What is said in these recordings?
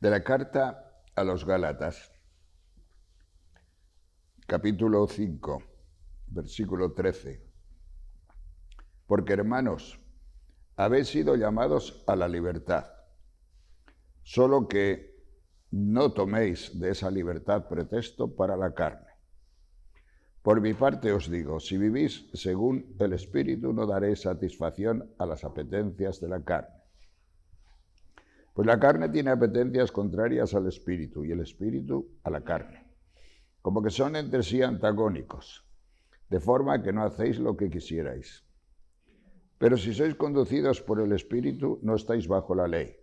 De la carta a los Gálatas, capítulo 5, versículo 13. Porque, hermanos, habéis sido llamados a la libertad, solo que no toméis de esa libertad pretexto para la carne. Por mi parte os digo, si vivís según el Espíritu, no daréis satisfacción a las apetencias de la carne. Pues la carne tiene apetencias contrarias al Espíritu y el Espíritu a la carne, como que son entre sí antagónicos, de forma que no hacéis lo que quisierais. Pero si sois conducidos por el Espíritu, no estáis bajo la ley.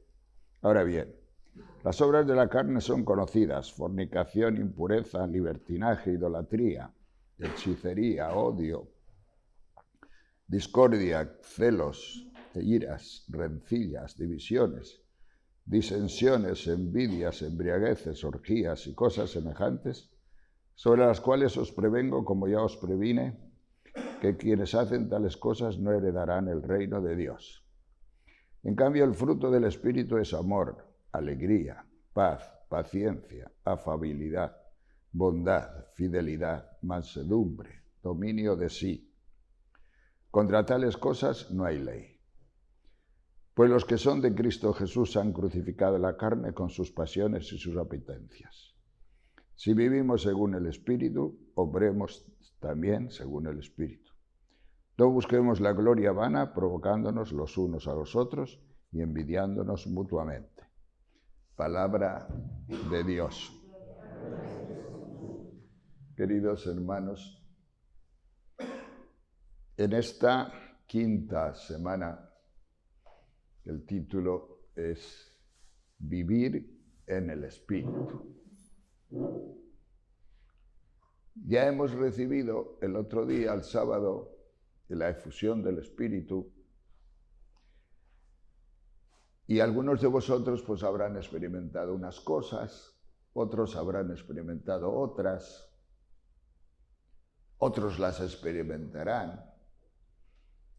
Ahora bien, las obras de la carne son conocidas: fornicación, impureza, libertinaje, idolatría, hechicería, odio, discordia, celos, iras, rencillas, divisiones, disensiones, envidias, embriagueces, orgías y cosas semejantes, sobre las cuales os prevengo, como ya os previne, que quienes hacen tales cosas no heredarán el reino de Dios. En cambio, el fruto del Espíritu es amor, alegría, paz, paciencia, afabilidad, bondad, fidelidad, mansedumbre, dominio de sí. Contra tales cosas no hay ley. Pues los que son de Cristo Jesús han crucificado la carne con sus pasiones y sus apetencias. Si vivimos según el Espíritu, obremos también según el Espíritu. No busquemos la gloria vana, provocándonos los unos a los otros y envidiándonos mutuamente. Palabra de Dios. Queridos hermanos, en esta quinta semana, el título es Vivir en el Espíritu. Ya hemos recibido el otro día, el sábado, la efusión del Espíritu, y algunos de vosotros pues habrán experimentado unas cosas, otros habrán experimentado otras, otros las experimentarán,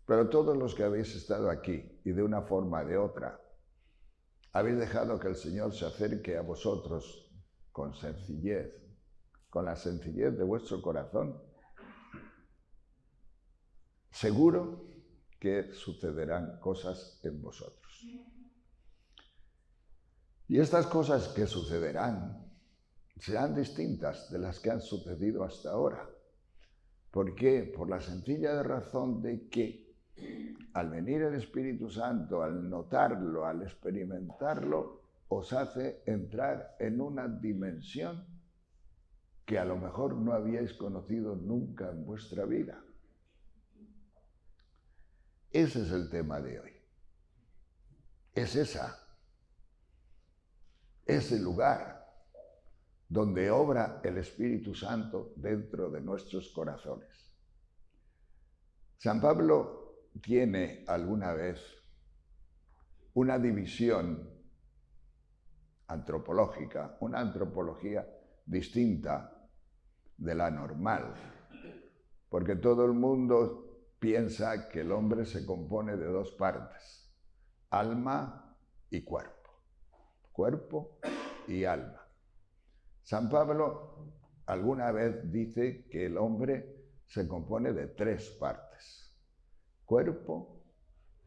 pero todos los que habéis estado aquí y de una forma o de otra, habéis dejado que el Señor se acerque a vosotros con sencillez, con la sencillez de vuestro corazón, seguro que sucederán cosas en vosotros. Y estas cosas que sucederán serán distintas de las que han sucedido hasta ahora. ¿Por qué? Por la sencilla razón de que al venir el Espíritu Santo, al notarlo, al experimentarlo, os hace entrar en una dimensión que a lo mejor no habíais conocido nunca en vuestra vida. Ese es el tema de hoy. Es ese lugar donde obra el Espíritu Santo dentro de nuestros corazones. San Pablo tiene alguna vez una división antropológica, una antropología distinta de la normal, porque todo el mundo piensa que el hombre se compone de dos partes: alma y cuerpo. Cuerpo y alma. San Pablo alguna vez dice que el hombre se compone de tres partes: cuerpo,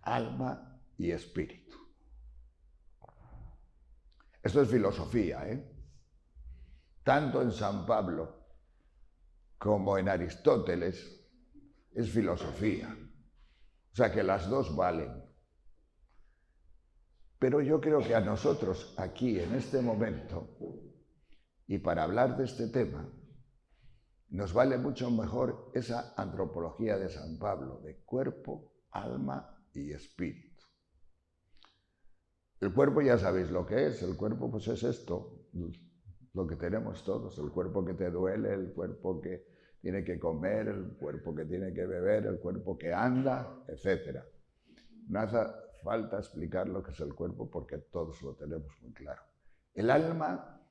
alma y espíritu. Esto es filosofía, Tanto en San Pablo como en Aristóteles es filosofía. O sea que las dos valen. Pero yo creo que a nosotros aquí, en este momento, y para hablar de este tema, nos vale mucho mejor esa antropología de San Pablo, de cuerpo, alma y espíritu. El cuerpo ya sabéis lo que es. El cuerpo pues es esto, lo que tenemos todos: el cuerpo que te duele, el cuerpo que tiene que comer, el cuerpo que tiene que beber, el cuerpo que anda, etc. No hace falta explicar lo que es el cuerpo porque todos lo tenemos muy claro. El alma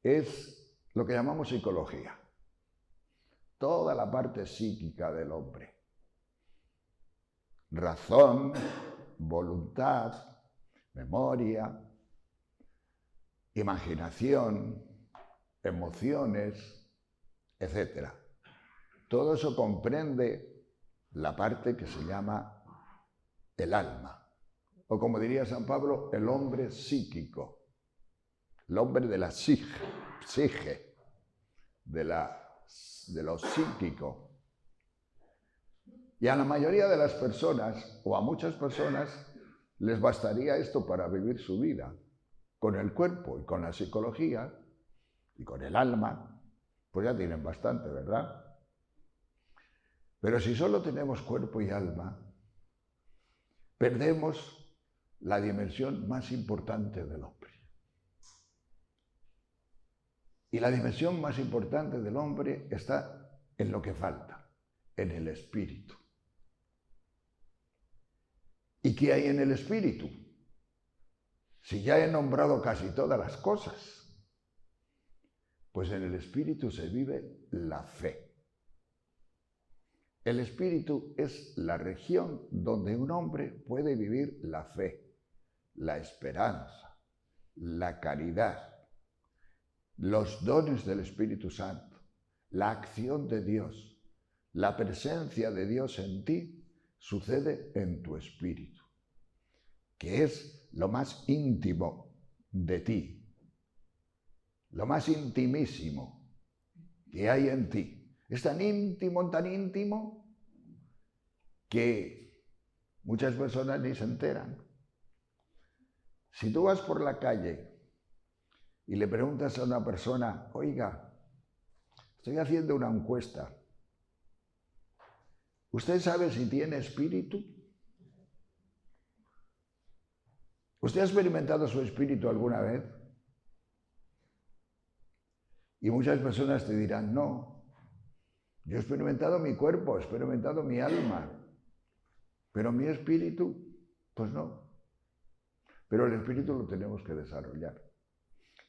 es lo que llamamos psicología, toda la parte psíquica del hombre. Razón, voluntad, memoria, imaginación, emociones, etc. Todo eso comprende la parte que se llama el alma, o como diría San Pablo, el hombre psíquico, el hombre de la psique, de lo psíquico. Y a la mayoría de las personas, o a muchas personas, les bastaría esto para vivir su vida. Con el cuerpo y con la psicología y con el alma, pues ya tienen bastante, ¿verdad? Pero si solo tenemos cuerpo y alma, perdemos la dimensión más importante del hombre. Y la dimensión más importante del hombre está en lo que falta, en el espíritu. ¿Y qué hay en el espíritu? Si ya he nombrado casi todas las cosas, pues en el espíritu se vive la fe. El espíritu es la región donde un hombre puede vivir la fe, la esperanza, la caridad, los dones del Espíritu Santo, la acción de Dios, la presencia de Dios en ti sucede en tu espíritu, que es lo más íntimo de ti, lo más intimísimo que hay en ti. Es tan íntimo, que muchas personas ni se enteran. Si tú vas por la calle y le preguntas a una persona, oiga, estoy haciendo una encuesta, ¿usted sabe si tiene espíritu? ¿Usted ha experimentado su espíritu alguna vez? Y muchas personas te dirán, no, yo he experimentado mi cuerpo, he experimentado mi alma, pero mi espíritu, pues no. Pero el espíritu lo tenemos que desarrollar.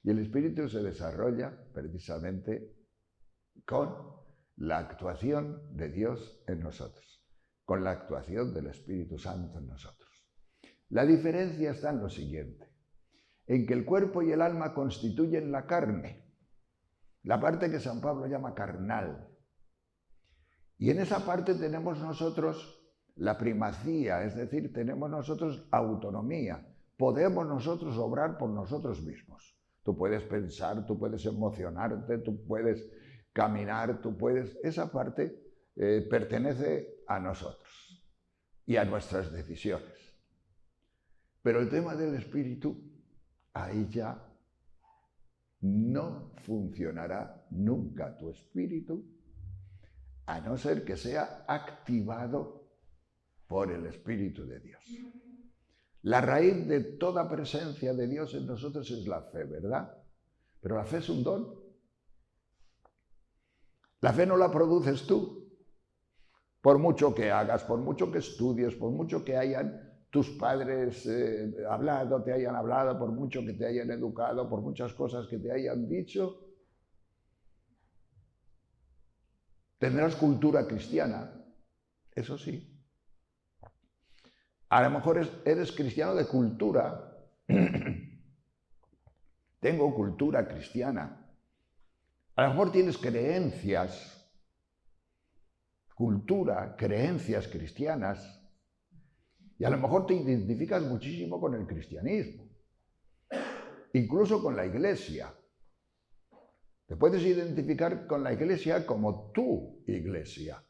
Y el espíritu se desarrolla precisamente con la actuación de Dios en nosotros, con la actuación del Espíritu Santo en nosotros. La diferencia está en lo siguiente, en que el cuerpo y el alma constituyen la carne, la parte que San Pablo llama carnal. Y en esa parte tenemos nosotros la primacía, es decir, tenemos nosotros autonomía, podemos nosotros obrar por nosotros mismos. Tú puedes pensar, tú puedes emocionarte, tú puedes caminar, esa parte pertenece a nosotros y a nuestras decisiones. Pero el tema del espíritu, ahí ya no funcionará nunca tu espíritu, a no ser que sea activado por el Espíritu de Dios. La raíz de toda presencia de Dios en nosotros es la fe, ¿verdad? Pero la fe es un don. La fe no la produces tú. Por mucho que hagas, por mucho que estudies, por mucho que hayan tus padres te hayan hablado, por mucho que te hayan educado, por muchas cosas que te hayan dicho, tendrás cultura cristiana, eso sí. A lo mejor eres cristiano de cultura. Tengo cultura cristiana. A lo mejor tienes creencias, cultura, creencias cristianas. Y a lo mejor te identificas muchísimo con el cristianismo. Incluso con la iglesia. Te puedes identificar con la iglesia como tu iglesia.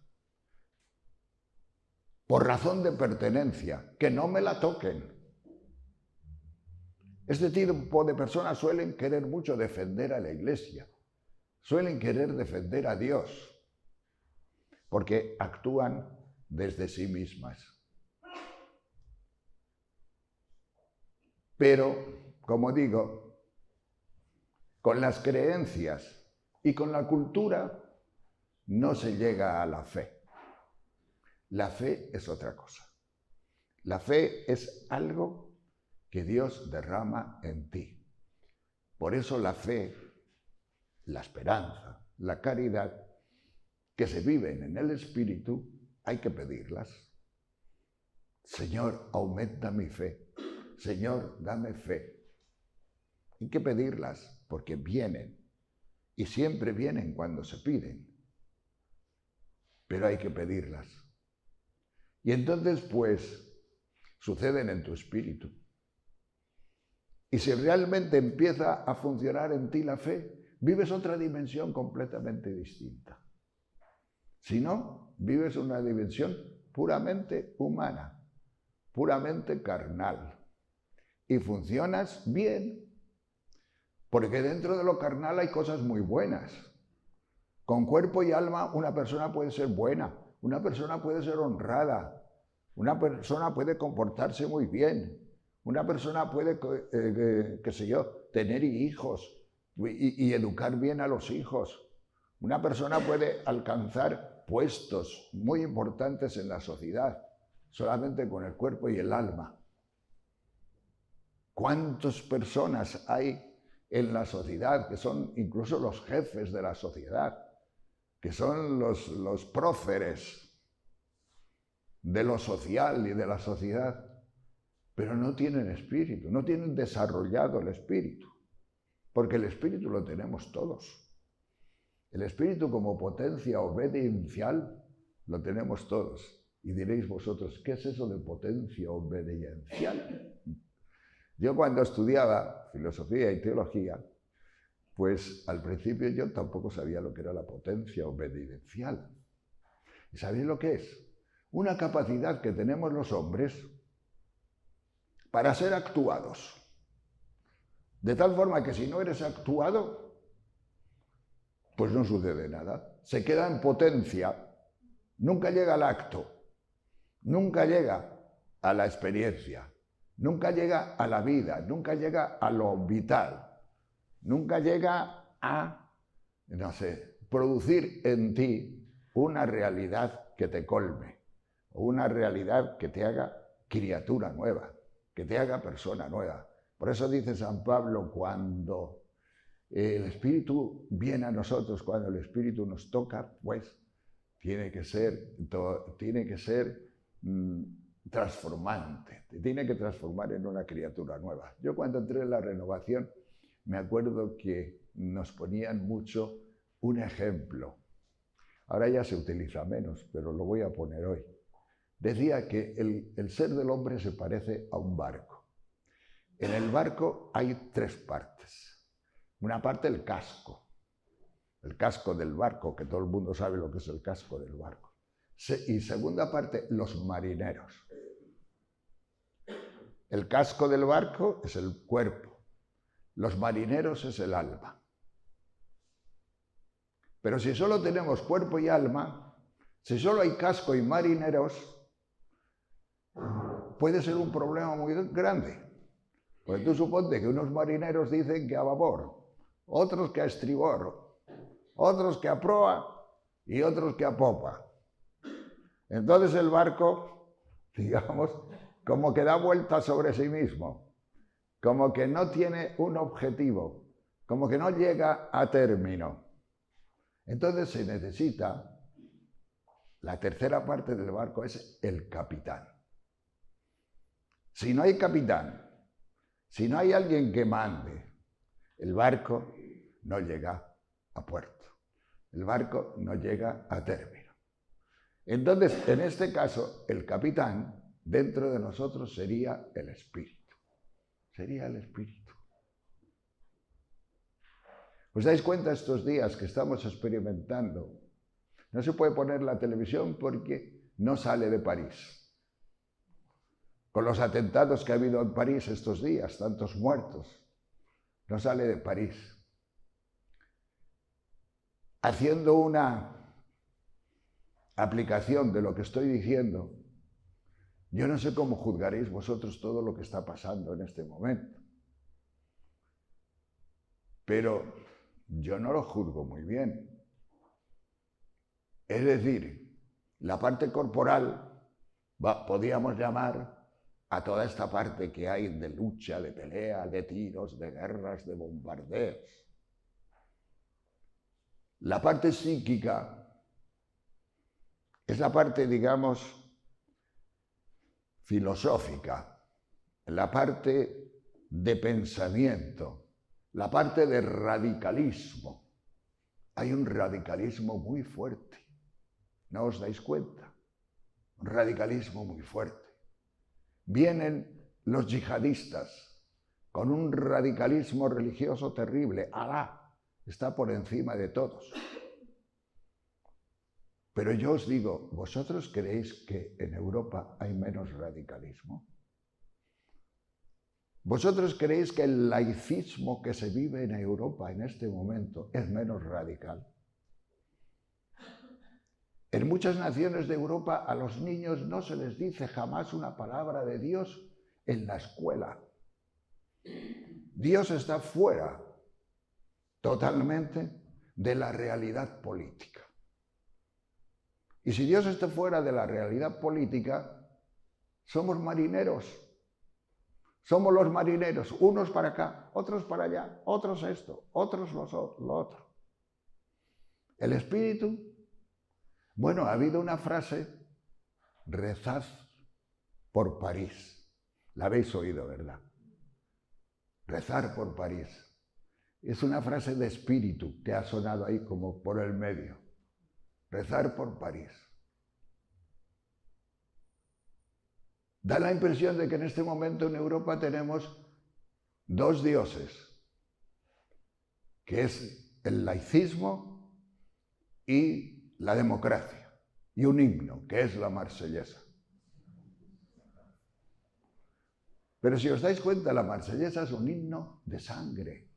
Por razón de pertenencia, que no me la toquen. Este tipo de personas suelen querer mucho defender a la iglesia, suelen querer defender a Dios, porque actúan desde sí mismas. Pero, como digo, con las creencias y con la cultura no se llega a la fe. La fe es otra cosa. La fe es algo que Dios derrama en ti. Por eso la fe, la esperanza, la caridad, que se viven en el Espíritu, hay que pedirlas. Señor, aumenta mi fe. Señor, dame fe. Hay que pedirlas porque vienen. Y siempre vienen cuando se piden. Pero hay que pedirlas. Y entonces, pues, suceden en tu espíritu. Y si realmente empieza a funcionar en ti la fe, vives otra dimensión completamente distinta. Si no, vives una dimensión puramente humana, puramente carnal. Y funcionas bien. Porque dentro de lo carnal hay cosas muy buenas. Con cuerpo y alma una persona puede ser buena, una persona puede ser honrada, una persona puede comportarse muy bien, una persona puede, qué sé yo, tener hijos y educar bien a los hijos. Una persona puede alcanzar puestos muy importantes en la sociedad, solamente con el cuerpo y el alma. ¿Cuántas personas hay en la sociedad que son incluso los jefes de la sociedad, que son los próceres de lo social y de la sociedad, pero no tienen espíritu, no tienen desarrollado el espíritu, porque el espíritu lo tenemos todos. El espíritu como potencia obediencial lo tenemos todos. Y diréis vosotros, ¿qué es eso de potencia obediencial? Yo cuando estudiaba filosofía y teología, pues al principio yo tampoco sabía lo que era la potencia obediencial. ¿Y sabéis lo que es? Una capacidad que tenemos los hombres para ser actuados. De tal forma que si no eres actuado, pues no sucede nada. Se queda en potencia, nunca llega al acto, nunca llega a la experiencia. Nunca llega a la vida, nunca llega a lo vital, nunca llega a, no sé, producir en ti una realidad que te colme, una realidad que te haga criatura nueva, que te haga persona nueva. Por eso dice San Pablo, cuando el Espíritu viene a nosotros, cuando el Espíritu nos toca, pues tiene que ser transformante, te tiene que transformar en una criatura nueva. Yo cuando entré en la renovación me acuerdo que nos ponían mucho un ejemplo. Ahora ya se utiliza menos, pero lo voy a poner hoy. Decía que el ser del hombre se parece a un barco. En el barco hay tres partes. Una parte el casco del barco, que todo el mundo sabe lo que es el casco del barco. Y segunda parte, los marineros. El casco del barco es el cuerpo, los marineros es el alma. Pero si solo tenemos cuerpo y alma, si solo hay casco y marineros, puede ser un problema muy grande. Porque tú suponte que unos marineros dicen que a babor, otros que a estribor, otros que a proa y otros que a popa. Entonces el barco, digamos, como que da vueltas sobre sí mismo, como que no tiene un objetivo, como que no llega a término. Entonces se necesita, la tercera parte del barco es el capitán. Si no hay capitán, si no hay alguien que mande, el barco no llega a puerto, el barco no llega a término. Entonces, en este caso, el capitán dentro de nosotros sería el espíritu. Sería el espíritu. ¿Os dais cuenta estos días que estamos experimentando? No se puede poner la televisión porque no sale de París. Con los atentados que ha habido en París estos días, tantos muertos, no sale de París. Haciendo una aplicación de lo que estoy diciendo, yo no sé cómo juzgaréis vosotros todo lo que está pasando en este momento, pero yo no lo juzgo muy bien. Es decir, la parte corporal podríamos llamar a toda esta parte que hay de lucha, de pelea, de tiros, de guerras, de bombardeos. La parte psíquica es la parte, digamos, filosófica, la parte de pensamiento, la parte de radicalismo. Hay un radicalismo muy fuerte. ¿No os dais cuenta? Un radicalismo muy fuerte. Vienen los yihadistas con un radicalismo religioso terrible. Alá está por encima de todos. Pero yo os digo, ¿vosotros creéis que en Europa hay menos radicalismo? ¿Vosotros creéis que el laicismo que se vive en Europa en este momento es menos radical? En muchas naciones de Europa a los niños no se les dice jamás una palabra de Dios en la escuela. Dios está fuera totalmente de la realidad política. Y si Dios está fuera de la realidad política, somos marineros. Somos los marineros, unos para acá, otros para allá, otros esto, otros lo otro. El espíritu, bueno, ha habido una frase, rezad por París. La habéis oído, ¿verdad? Rezar por París. Es una frase de espíritu que ha sonado ahí como por el medio. Rezar por París. Da la impresión de que en este momento en Europa tenemos dos dioses, que es el laicismo y la democracia, y un himno, que es la Marsellesa. Pero si os dais cuenta, la Marsellesa es un himno de sangre.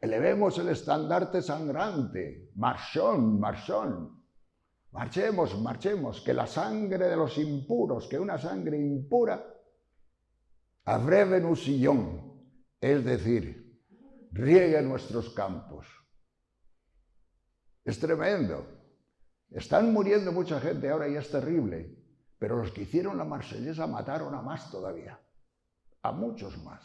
Elevemos el estandarte sangrante, marchón, marchón. Marchemos, marchemos, que la sangre de los impuros, que una sangre impura, abreve un sillón, es decir, riegue nuestros campos. Es tremendo. Están muriendo mucha gente ahora y es terrible, pero los que hicieron la Marsellesa mataron a más todavía, a muchos más,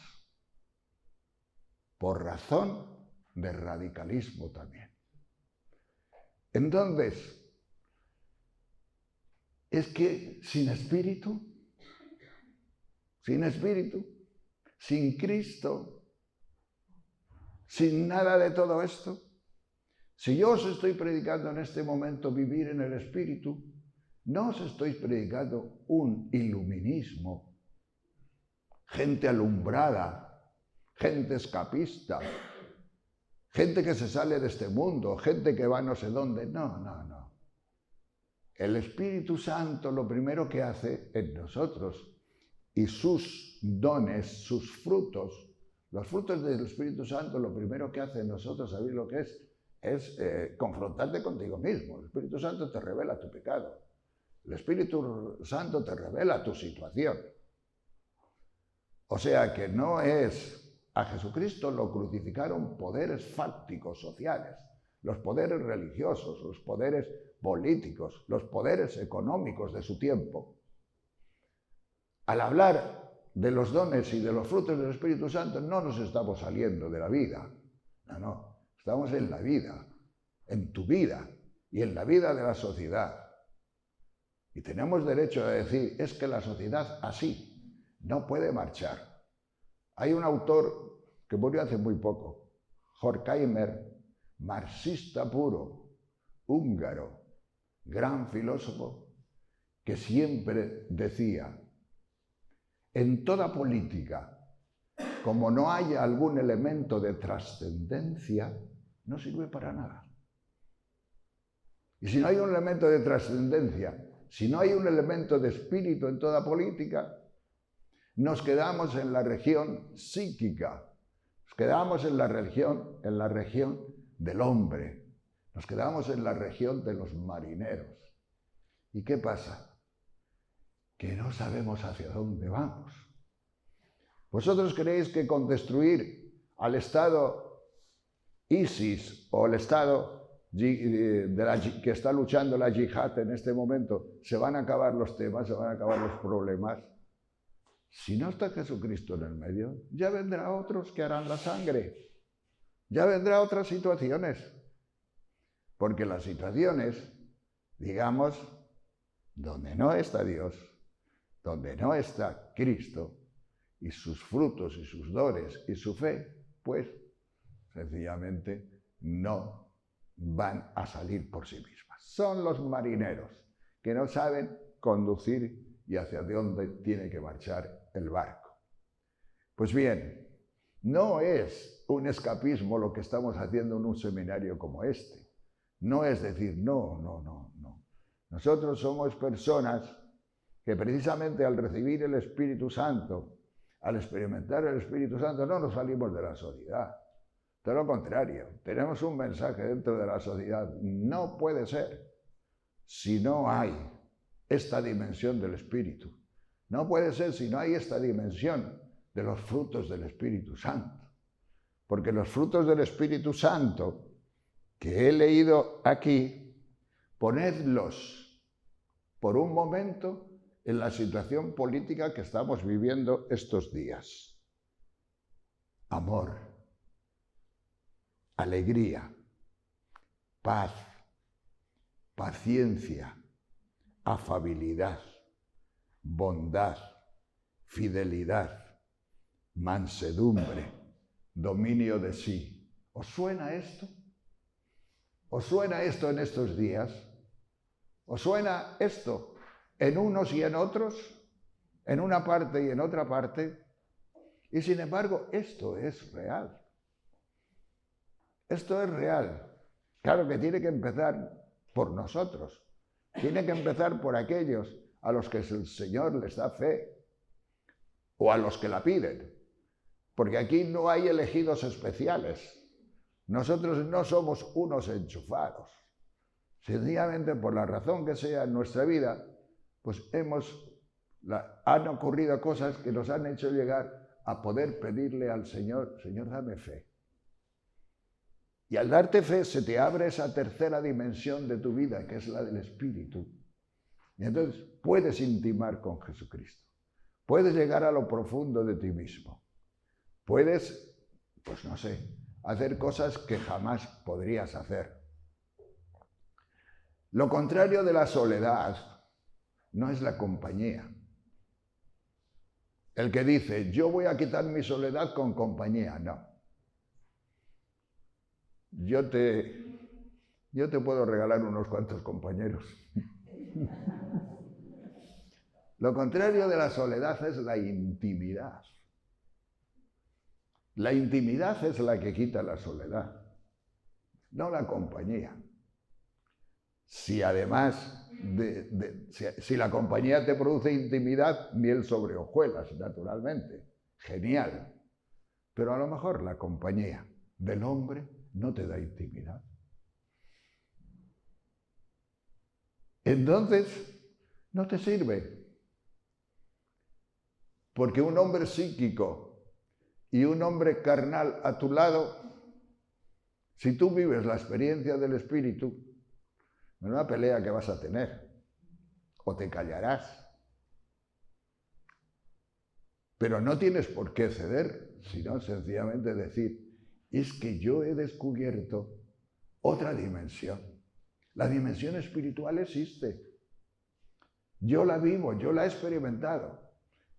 por razón de radicalismo también. Entonces, es que sin espíritu, sin Cristo, sin nada de todo esto, si yo os estoy predicando en este momento vivir en el espíritu, no os estoy predicando un iluminismo, gente alumbrada, gente escapista, gente que se sale de este mundo, gente que va no sé dónde. No, no, no. El Espíritu Santo lo primero que hace en nosotros y sus dones, sus frutos, los frutos del Espíritu Santo, lo primero que hace en nosotros, ¿sabéis lo que es? Es confrontarte contigo mismo. El Espíritu Santo te revela tu pecado. El Espíritu Santo te revela tu situación. O sea que no es... A Jesucristo lo crucificaron poderes fácticos sociales, los poderes religiosos, los poderes políticos, los poderes económicos de su tiempo. Al hablar de los dones y de los frutos del Espíritu Santo, no nos estamos saliendo de la vida. No, no. Estamos en la vida, en tu vida y en la vida de la sociedad. Y tenemos derecho a decir, es que la sociedad así no puede marchar. Hay un autor que murió hace muy poco, Horkheimer, marxista puro, húngaro, gran filósofo, que siempre decía, en toda política, como no haya algún elemento de trascendencia, no sirve para nada. Y si no hay un elemento de trascendencia, si no hay un elemento de espíritu en toda política, nos quedamos en la región psíquica, nos quedamos en la región del hombre, nos quedamos en la región de los marineros. ¿Y qué pasa? Que no sabemos hacia dónde vamos. ¿Vosotros creéis que con destruir al Estado ISIS o el Estado que está luchando la yihad en este momento se van a acabar los temas, se van a acabar los problemas? Si no está Jesucristo en el medio, ya vendrá otros que harán la sangre. Ya vendrá otras situaciones. Porque las situaciones, digamos, donde no está Dios, donde no está Cristo, y sus frutos y sus dones y su fe, pues sencillamente no van a salir por sí mismas. Son los marineros que no saben conducir y hacia dónde tiene que marchar el barco. Pues bien, no es un escapismo lo que estamos haciendo en un seminario como este. No es decir, no. Nosotros somos personas que precisamente al recibir el Espíritu Santo, al experimentar el Espíritu Santo, no nos salimos de la sociedad. Todo lo contrario, tenemos un mensaje dentro de la sociedad. No puede ser si no hay esta dimensión del Espíritu. No puede ser si no hay esta dimensión de los frutos del Espíritu Santo. Porque los frutos del Espíritu Santo que he leído aquí, ponedlos por un momento en la situación política que estamos viviendo estos días. Amor, alegría, paz, paciencia, afabilidad, bondad, fidelidad, mansedumbre, dominio de sí. ¿Os suena esto? ¿Os suena esto en estos días? ¿Os suena esto en unos y en otros? ¿En una parte y en otra parte? Y sin embargo, esto es real. Esto es real. Claro que tiene que empezar por nosotros. Tiene que empezar por aquellos a los que el Señor les da fe o a los que la piden. Porque aquí no hay elegidos especiales. Nosotros no somos unos enchufados. Sencillamente, por la razón que sea en nuestra vida, pues han ocurrido cosas que nos han hecho llegar a poder pedirle al Señor, Señor, dame fe. Y al darte fe se te abre esa tercera dimensión de tu vida, que es la del Espíritu. Y entonces puedes intimar con Jesucristo. Puedes llegar a lo profundo de ti mismo. Puedes, pues no sé, hacer cosas que jamás podrías hacer. Lo contrario de la soledad no es la compañía. El que dice, yo voy a quitar mi soledad con compañía, no. Yo te puedo regalar unos cuantos compañeros. Lo contrario de la soledad es la intimidad. La intimidad es la que quita la soledad, no la compañía. Si además, si la compañía te produce intimidad, miel sobre hojuelas, naturalmente. Genial. Pero a lo mejor la compañía del hombre no te da intimidad. Entonces, no te sirve. Porque un hombre psíquico y un hombre carnal a tu lado, si tú vives la experiencia del Espíritu, no es una pelea que vas a tener, o te callarás. Pero no tienes por qué ceder, sino sencillamente decir, es que yo he descubierto otra dimensión. La dimensión espiritual existe. Yo la vivo, yo la he experimentado.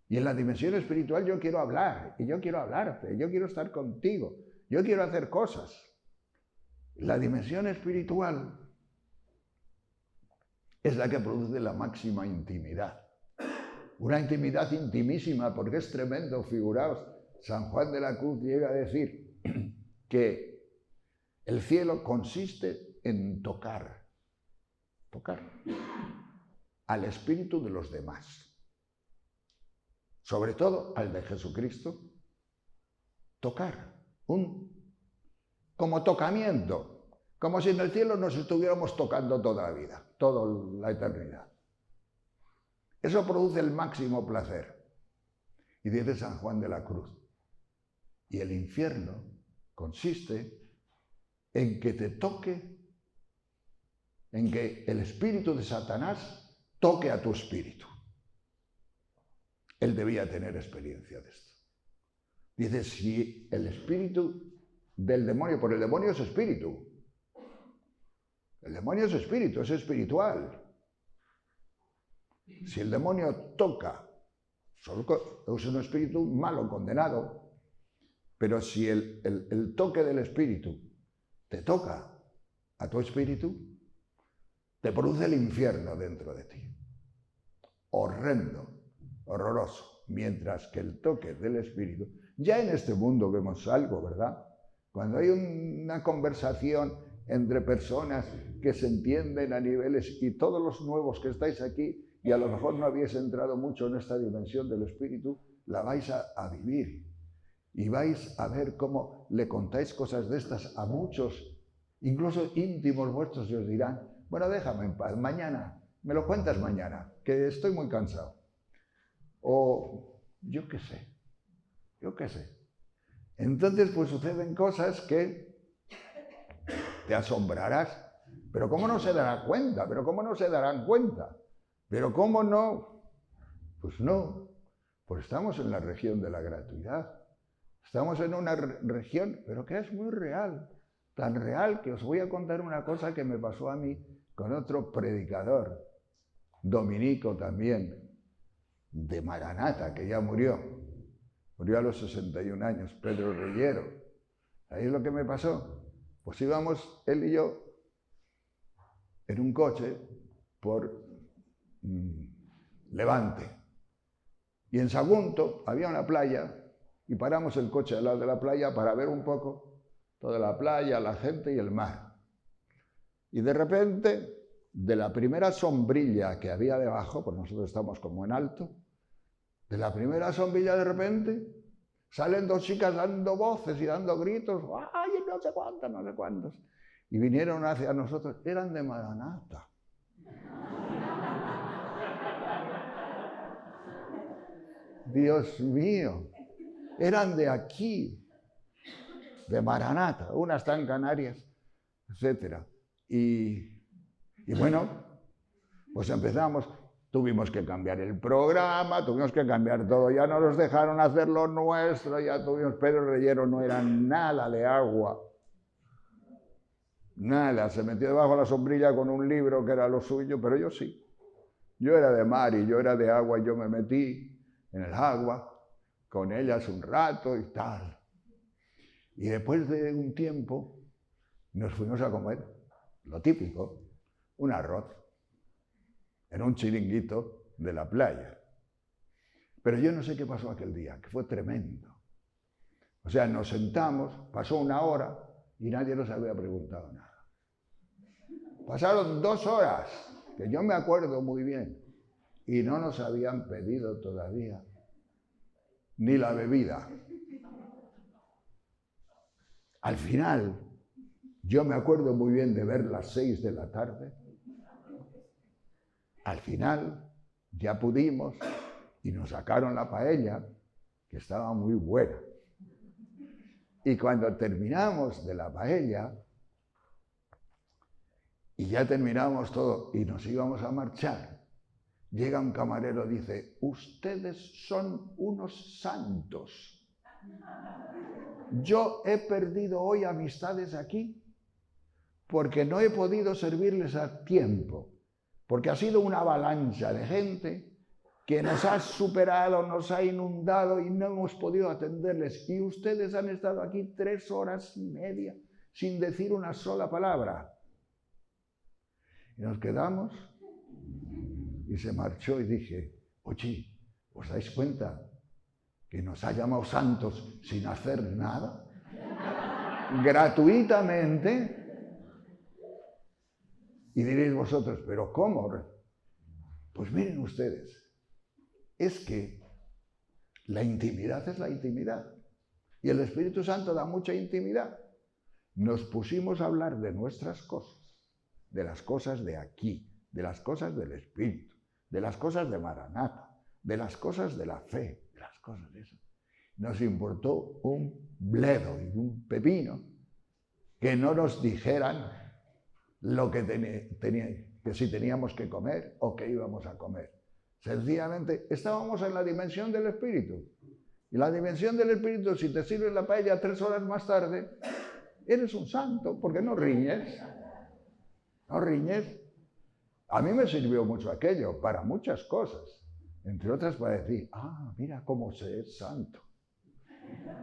Y en la dimensión espiritual yo quiero hablar, y yo quiero hablarte, yo quiero estar contigo, yo quiero hacer cosas. La dimensión espiritual es la que produce la máxima intimidad. Una intimidad intimísima, porque es tremendo, figuraos, San Juan de la Cruz llega a decir que el cielo consiste en tocar al espíritu de los demás. Sobre todo al de Jesucristo, tocar, como tocamiento, como si en el cielo nos estuviéramos tocando toda la vida, toda la eternidad. Eso produce el máximo placer. Y dice San Juan de la Cruz, y el infierno consiste en que te toque, en que el espíritu de Satanás toque a tu espíritu. Él debía tener experiencia de esto. Dice, si el espíritu del demonio, porque el demonio es espíritu. El demonio es espíritu, es espiritual. Si el demonio toca es un espíritu malo, condenado. Pero si el toque del espíritu te toca a tu espíritu, te produce el infierno dentro de ti. Horrendo, horroroso. Mientras que el toque del espíritu, ya en este mundo vemos algo, ¿verdad? Cuando hay una conversación entre personas que se entienden a niveles, y todos los nuevos que estáis aquí y a lo mejor no habéis entrado mucho en esta dimensión del espíritu, la vais a vivir. Y vais a ver cómo le contáis cosas de estas a muchos, incluso íntimos vuestros, y os dirán, bueno, déjame en paz, mañana, me lo cuentas mañana, que estoy muy cansado. O yo qué sé. Entonces, pues suceden cosas que te asombrarás. Pero ¿cómo no se darán cuenta? ¿Pero cómo no se darán cuenta? ¿Pero cómo no? Pues no, pues estamos en la región de la gratuidad. Estamos en una región, pero que es muy real. Tan real que os voy a contar una cosa que me pasó a mí con otro predicador, dominico también, de Maranata, que ya murió. Murió a los 61 años, Pedro Reyero. ¿Sabéis lo que me pasó? Pues íbamos él y yo en un coche por Levante. Y en Sagunto había una playa y paramos el coche al lado de la playa para ver un poco toda la playa, la gente y el mar. Y de repente, de la primera sombrilla que había debajo, pues nosotros estamos como en alto, de la primera sombrilla de repente salen dos chicas dando voces y dando gritos, ¡ay, no sé cuántos! Y vinieron hacia nosotros, eran de Maranata. Dios mío, eran de aquí, de Maranata, una está en Canarias, etc. Y bueno, pues empezamos. Tuvimos que cambiar el programa, tuvimos que cambiar todo, ya no nos dejaron hacer lo nuestro, ya tuvimos, Pedro Reyero no era nada de agua, nada, se metió debajo de la sombrilla con un libro que era lo suyo, pero yo sí. Yo era de mar y yo era de agua y yo me metí en el agua con ellas un rato y tal. Y después de un tiempo nos fuimos a comer, lo típico, un arroz. En un chiringuito de la playa. Pero yo no sé qué pasó aquel día, que fue tremendo. O sea, nos sentamos, pasó una hora y nadie nos había preguntado nada. Pasaron 2 horas, que yo me acuerdo muy bien, y no nos habían pedido todavía ni la bebida. Al final, yo me acuerdo muy bien de ver las 6 de la tarde. Al final ya pudimos y nos sacaron la paella, que estaba muy buena. Y cuando terminamos de la paella, y ya terminamos todo y nos íbamos a marchar, llega un camarero y dice, ustedes son unos santos. Yo he perdido hoy amistades aquí porque no he podido servirles a tiempo. Porque ha sido una avalancha de gente que nos ha superado, nos ha inundado y no hemos podido atenderles. Y ustedes han estado aquí 3 horas y media sin decir una sola palabra. Y nos quedamos y se marchó y dije, oye, ¿os dais cuenta que nos ha llamado santos sin hacer nada? Gratuitamente. Y diréis vosotros, ¿pero cómo? Pues miren ustedes, es que la intimidad es la intimidad. Y el Espíritu Santo da mucha intimidad. Nos pusimos a hablar de nuestras cosas, de las cosas de aquí, de las cosas del Espíritu, de las cosas de Maranata, de las cosas de la fe, de las cosas de eso. Nos importó un bledo y un pepino que no nos dijeran lo que que si teníamos que comer o que íbamos a comer. Sencillamente estábamos en la dimensión del Espíritu. Y la dimensión del Espíritu, si te sirve la paella 3 horas más tarde, eres un santo, porque no riñes. No riñes. A mí me sirvió mucho aquello, para muchas cosas. Entre otras para decir, mira cómo se es santo.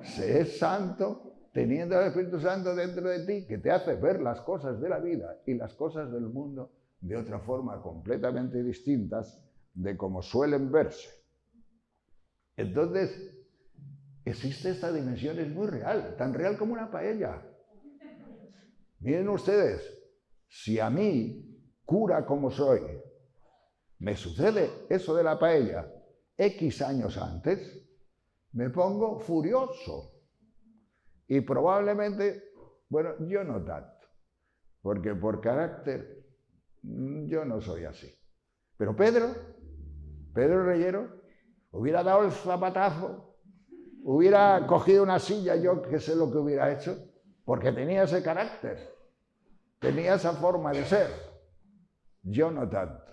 Se es santo teniendo al Espíritu Santo dentro de ti, que te hace ver las cosas de la vida y las cosas del mundo de otra forma completamente distintas de como suelen verse. Entonces, existe esta dimensión, es muy real, tan real como una paella. Miren ustedes, si a mí, cura como soy, me sucede eso de la paella X años antes, me pongo furioso. Y probablemente, bueno, yo no tanto, porque por carácter yo no soy así. Pero Pedro Reyero, hubiera dado el zapatazo, hubiera cogido una silla, yo que sé lo que hubiera hecho, porque tenía ese carácter, tenía esa forma de ser. Yo no tanto.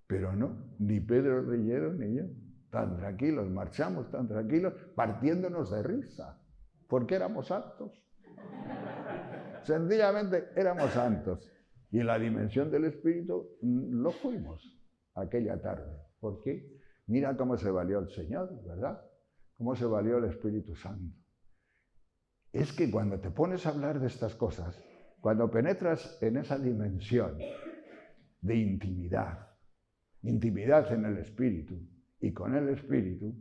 Pero no, ni Pedro Reyero ni yo. Tan tranquilos, marchamos tan tranquilos, partiéndonos de risa, porque éramos santos. Sencillamente éramos santos. Y en la dimensión del Espíritu lo fuimos aquella tarde. ¿Por qué? Mira cómo se valió el Señor, ¿verdad? Cómo se valió el Espíritu Santo. Es que cuando te pones a hablar de estas cosas, cuando penetras en esa dimensión de intimidad en el Espíritu, y con el Espíritu,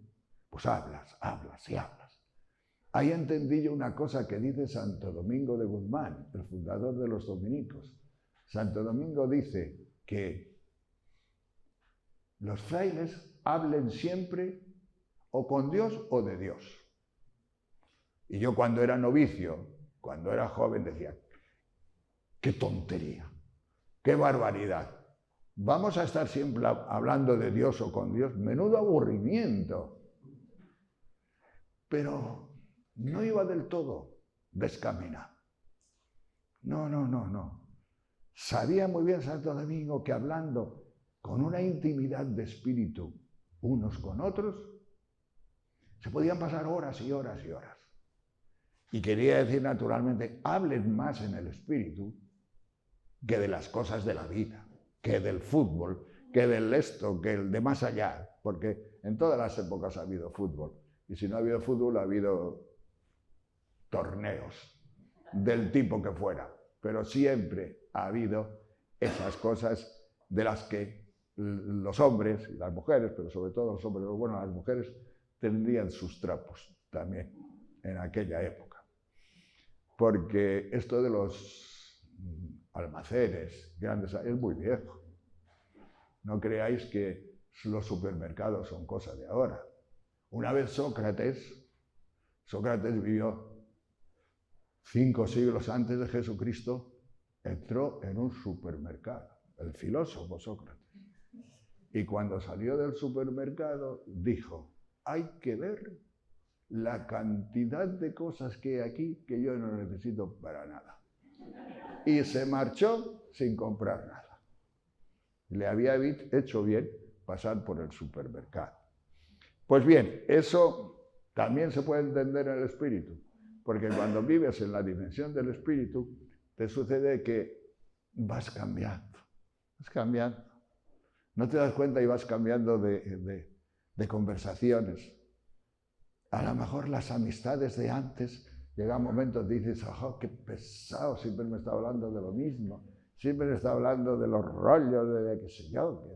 pues hablas. Ahí entendí yo una cosa que dice Santo Domingo de Guzmán, el fundador de los dominicos. Santo Domingo dice que los frailes hablen siempre o con Dios o de Dios. Y yo cuando era novicio, cuando era joven, decía, qué tontería, qué barbaridad. Vamos a estar siempre hablando de Dios o con Dios, menudo aburrimiento. Pero no iba del todo descaminado. No. Sabía muy bien Santo Domingo que hablando con una intimidad de espíritu unos con otros, se podían pasar horas y horas y horas. Y quería decir naturalmente, hablen más en el espíritu que de las cosas de la vida, que del fútbol, que del esto, que el de más allá, porque en todas las épocas ha habido fútbol. Y si no ha habido fútbol, ha habido torneos del tipo que fuera. Pero siempre ha habido esas cosas de las que los hombres y las mujeres, pero sobre todo los hombres, bueno, las mujeres tendrían sus trapos también en aquella época. Porque esto de los almacenes grandes es muy viejo. No creáis que los supermercados son cosa de ahora. Una vez Sócrates vivió 5 siglos antes de Jesucristo, entró en un supermercado, el filósofo Sócrates. Y cuando salió del supermercado dijo, hay que ver la cantidad de cosas que hay aquí que yo no necesito para nada. Y se marchó sin comprar nada. Le había hecho bien pasar por el supermercado. Pues bien, eso también se puede entender en el espíritu, porque cuando vives en la dimensión del espíritu, te sucede que vas cambiando. No te das cuenta y vas cambiando de conversaciones. A lo mejor las amistades de antes, llegan momentos dices, ¡oh, qué pesado! Siempre me está hablando de lo mismo. Siempre me está hablando de los rollos, de qué sé yo,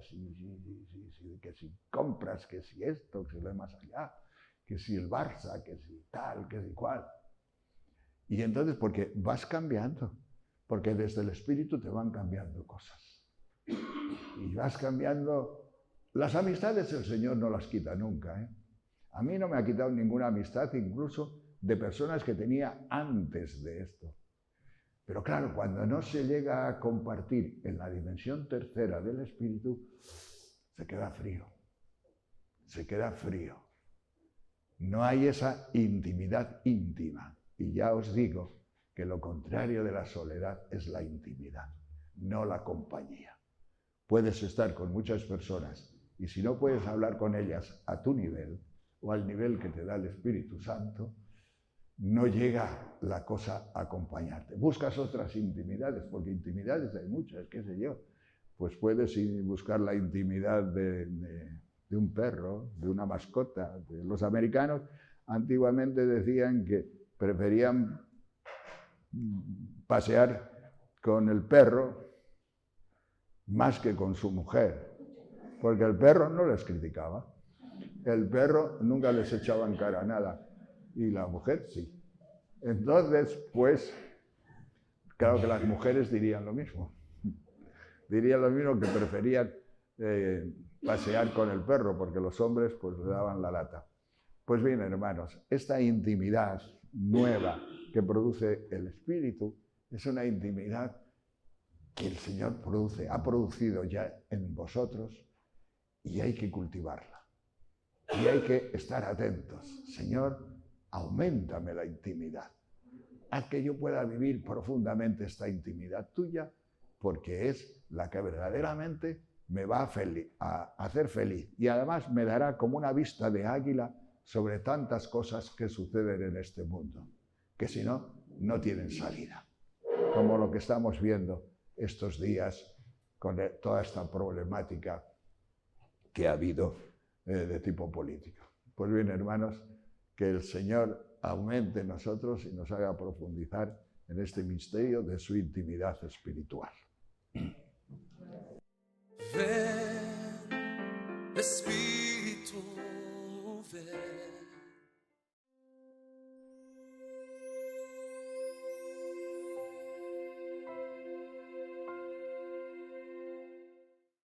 que si compras, que si esto, que si lo de más allá, que si el Barça, que si tal, que si cual. Y entonces, porque vas cambiando, porque desde el espíritu te van cambiando cosas. Y vas cambiando. Las amistades el Señor no las quita nunca, ¿eh? A mí no me ha quitado ninguna amistad, incluso de personas que tenía antes de esto. Pero claro, cuando no se llega a compartir en la dimensión tercera del espíritu, se queda frío. No hay esa intimidad íntima. Y ya os digo que lo contrario de la soledad es la intimidad, no la compañía. Puedes estar con muchas personas y si no puedes hablar con ellas a tu nivel o al nivel que te da el Espíritu Santo, no llega la cosa a acompañarte. Buscas otras intimidades, porque intimidades hay muchas, qué sé yo. pues puedes ir buscar la intimidad de un perro, de una mascota. Los americanos antiguamente decían que preferían pasear con el perro más que con su mujer, porque el perro no les criticaba, el perro nunca les echaba en cara nada, y la mujer sí. Entonces, pues, claro que las mujeres dirían lo mismo que preferían pasear con el perro, porque los hombres pues le daban la lata. Pues bien, hermanos, esta intimidad nueva que produce el Espíritu es una intimidad que el Señor ha producido ya en vosotros, y hay que cultivarla. Y hay que estar atentos. Señor, auméntame la intimidad. Haz que yo pueda vivir profundamente esta intimidad tuya, porque es la que verdaderamente me va a hacer feliz. Y además me dará como una vista de águila sobre tantas cosas que suceden en este mundo, que si no, no tienen salida. Como lo que estamos viendo estos días con toda esta problemática que ha habido de tipo político. Pues bien, hermanos, que el Señor aumente en nosotros y nos haga profundizar en este misterio de su intimidad espiritual.